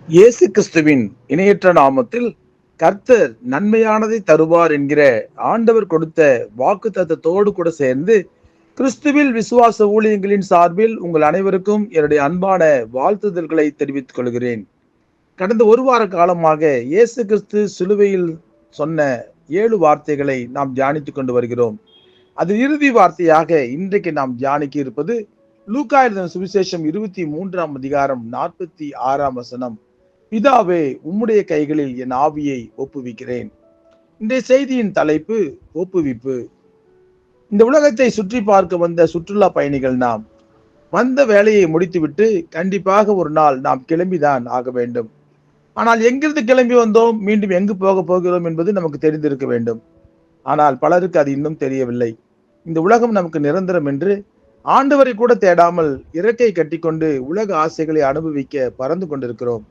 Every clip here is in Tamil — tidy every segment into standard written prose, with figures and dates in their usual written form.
இயேசு கிறிஸ்துவின் இணையற்ற நாமத்தில் கர்த்தர் நன்மையானதை தருவார் என்கிற ஆண்டவர் கொடுத்த வாக்குத்தத்தத்தோடு கூட சேர்ந்து கிறிஸ்துவில் விசுவாச ஊழியங்களின் சார்பில் உங்கள் அனைவருக்கும் என்னுடைய அன்பான வாழ்த்துதல்களை தெரிவித்துக் கொள்கிறேன். கடந்த ஒரு வார காலமாக இயேசு கிறிஸ்து சிலுவையில் சொன்ன 7 வார்த்தைகளை நாம் தியானித்துக் கொண்டு வருகிறோம். அது இறுதி வார்த்தையாக இன்றைக்கு நாம் தியானிக்க இருப்பது லூக்கா எழுதின சுவிசேஷம் 23ஆம் அதிகாரம் 46ஆம் வசனம். பிதாவே, உம்முடைய கைகளில் என் ஆவியை ஒப்புவிக்கிறேன். இன்றைய செய்தியின் தலைப்பு ஒப்புவிப்பு. இந்த உலகத்தை சுற்றி பார்க்க வந்த சுற்றுலா பயணிகள் நாம். வந்த வேலையை முடித்துவிட்டு கண்டிப்பாக ஒரு நாள் நாம் கிளம்பிதான் ஆக வேண்டும். ஆனால் எங்கிருந்து கிளம்பி வந்தோம், மீண்டும் எங்கு போக போகிறோம் என்பது நமக்கு தெரிந்திருக்க வேண்டும். ஆனால் பலருக்கு அது இன்னும் தெரியவில்லை. இந்த உலகம் நமக்கு நிரந்தரம் என்று ஆண்டவரை கூட தேடாமல் இறக்கை கட்டிக்கொண்டு உலக ஆசைகளை அனுபவிக்க பறந்து கொண்டிருக்கிறோம்.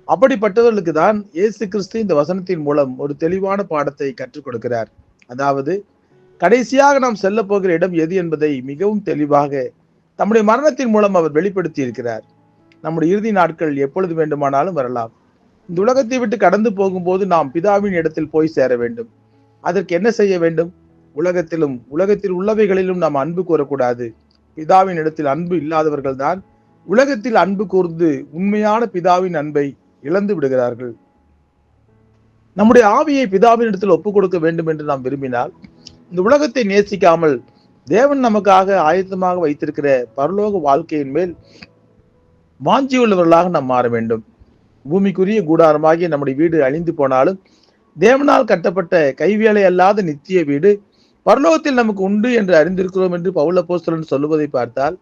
அப்படிப்பட்டவர்களுக்கு தான் இயேசு கிறிஸ்து இந்த வசனத்தின் மூலம் ஒரு தெளிவான பாடத்தை கற்றுக் கொடுக்கிறார். அதாவது, கடைசியாக நாம் செல்ல போகிற இடம் எது என்பதை மிகவும் தெளிவாக தம்முடைய மரணத்தின் மூலம் அவர் வெளிப்படுத்தி இருக்கிறார். நம்முடைய இறுதி நாட்கள் எப்பொழுது வேண்டுமானாலும் வரலாம். இந்த உலகத்தை விட்டு கடந்து போகும்போது நாம் பிதாவின் இடத்தில் போய் சேர வேண்டும். அதற்கு என்ன செய்ய வேண்டும்? உலகத்தில் உள்ளவைகளிலும் நாம் அன்பு கூறக்கூடாது. பிதாவின் இடத்தில் அன்பு இல்லாதவர்கள் தான் உலகத்தில் அன்பு கூர்ந்து உண்மையான பிதாவின் அன்பை இழந்து விடுகிறார்கள். நம்முடைய ஆவியை பிதாவின் இடத்தில் ஒப்புக் கொடுக்க வேண்டும் என்று நாம் விரும்பினால், இந்த உலகத்தை நேசிக்காமல் தேவன் நமக்காக ஆயத்தமாக வைத்திருக்கிற பரலோக வாழ்க்கையின் மேல் வாஞ்சியுள்ளவர்களாக நாம் மாற வேண்டும். பூமிக்குரிய கூடாரமாகிய நம்முடைய வீடு அழிந்து போனாலும் தேவனால் கட்டப்பட்ட கைவேலை அல்லாத நித்திய வீடு பரலோகத்தில் நமக்கு உண்டு என்று அறிந்திருக்கிறோம் என்று பவுல் அப்போஸ்தலன் சொல்லுவதை பார்த்தால்,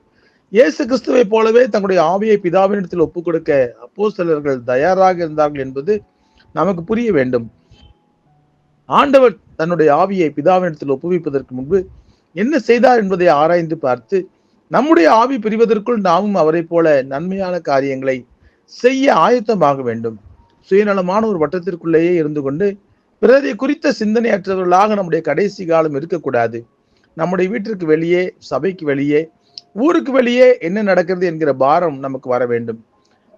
இயேசு கிறிஸ்துவை போலவே தங்களுடைய ஆவியை பிதாவினிடத்தில் ஒப்புக் கொடுக்க அப்போஸ்தலர்கள் தயாராக இருந்தார்கள் என்பது நமக்கு புரிய வேண்டும். ஆண்டவர் தன்னுடைய ஆவியை பிதாவினிடத்தில் ஒப்புவிப்பதற்கு முன்பு என்ன செய்தார் என்பதை ஆராய்ந்து பார்த்து, நம்முடைய ஆவி பிரிவதற்குள் நாமும் அவரை போல நன்மையான காரியங்களை செய்ய ஆயத்தமாக வேண்டும். சுயநலமான ஒரு வட்டத்திற்குள்ளேயே இருந்து கொண்டு பிறரை குறித்த சிந்தனையற்றவர்களாக நம்முடைய கடைசி காலம் இருக்கக்கூடாது. நம்முடைய வீட்டிற்கு வெளியே, சபைக்கு வெளியே, ஊருக்கு வெளியே என்ன நடக்கிறது என்கிற பாரம் நமக்கு வர வேண்டும்.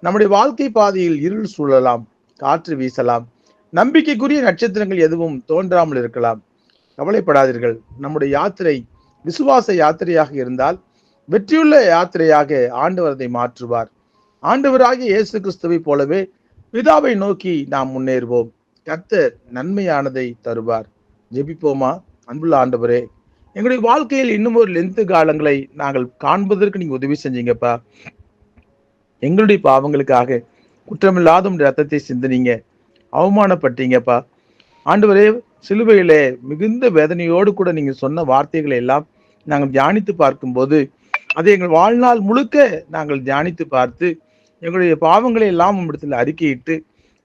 நம்முடைய வாழ்க்கை பாதையில் இருள் சூழலாம், காற்று வீசலாம், நம்பிக்கைக்குரிய நட்சத்திரங்கள் எதுவும் தோன்றாமல் இருக்கலாம். கவலைப்படாதீர்கள். நம்முடைய யாத்திரை விசுவாச யாத்திரையாக இருந்தால் வெற்றியுள்ள யாத்திரையாக ஆண்டவர் அதை மாற்றுவார். ஆண்டவராகிய இயேசு கிறிஸ்துவை போலவே பிதாவை நோக்கி நாம் முன்னேறுவோம். கர்த்தர் நன்மையானதை தருவார். ஜெபிப்போமா? அன்புள்ள ஆண்டவரே, எங்களுடைய வாழ்க்கையில் இன்னும் ஒரு லென்த்து காலங்களை நாங்கள் காண்பதற்கு நீங்க உதவி செஞ்சீங்கப்பா. எங்களுடைய பாவங்களுக்காக குற்றமில்லாத ரத்தத்தை சிந்தினீங்க, அவமானப்பட்டீங்கப்பா. ஆண்டவரே, சிலுவையிலே மிகுந்த வேதனையோடு கூட நீங்க சொன்ன வார்த்தைகளை எல்லாம் நாங்கள் தியானித்து பார்க்கும்போது, அதை எங்கள் வாழ்நாள் முழுக்க நாங்கள் தியானித்து பார்த்து எங்களுடைய பாவங்களை எல்லாம் உம்மிடத்தில் அறிக்கையிட்டு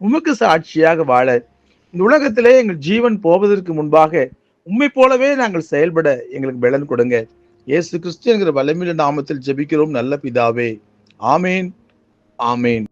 உமக்கு சாட்சியாக வாழ, இந்த உலகத்திலே எங்கள் ஜீவன் போவதற்கு முன்பாக உம்மை போலவே நாங்கள் செயல்பட எங்களுக்கு பலன் கொடுங்க. இயேசு கிறிஸ்து என்கிற வல்லமையுள்ள நாமத்தில் ஜெபிக்கிறோம் நல்ல பிதாவே. ஆமேன், ஆமேன்.